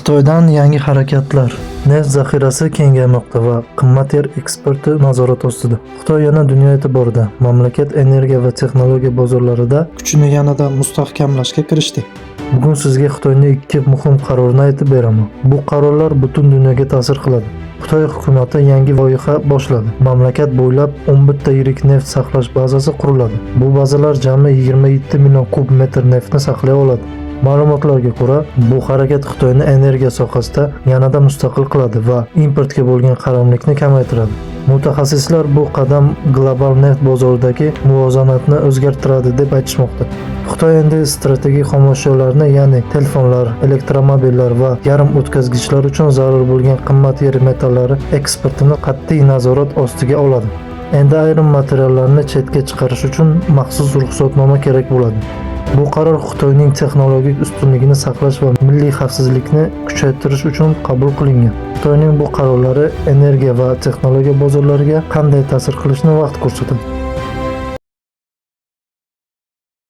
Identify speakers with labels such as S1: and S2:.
S1: Xitoydan yangi harakatlar. Neft zaxirasi kengaymoqda va qimmat yer eksporti nazorat ostida. Xitoy yana dunyo e'tiborida. Mamlakat energiya va texnologiya bozorlarida kuchini yanada mustahkamlashga kirishdi. Bugun sizga Xitoyning ikki muhim qarorini aytib beraman. Bu qarorlar butun dunyoga ta'sir qiladi. Xitoy hukumati yangi loyiha boshladi. Mamlakat bo'ylab 11 ta yirik neft saqlash bazasi quriladi. Bu bazalar jami 27 million kub metr neftni saqlay oladi. Ma'lumotlarga ko'ra, bu harakat Xitoyni energiya sohasida yanada mustaqil qiladi va importga bo'lgan qaramlikni kamaytiradi. Mutaxassislar bu qadam global neft bozoridagi muvozanatni o'zgartiradi deb aytishmoqda. Xitoy endi strategik xomashyolarni, ya'ni telefonlar, elektromobillar va yarim o'tkazgichlar uchun zarur bo'lgan qimmat yer metallari eksportini qat'iy nazorat ostiga oladi. Endi ayrim materiallarni chetga chiqarish uchun maxsus ruxsatnoma kerak bo'ladi. Bu qaror Xitoyning texnologik ustunligini saqlash va milliy xavfsizlikni kuchaytirish uchun qabul qilingan. Xitoyning bu qarorlari energiya va texnologiya bozorlariga qanday ta'sir qilishini vaqt ko'rsatadi.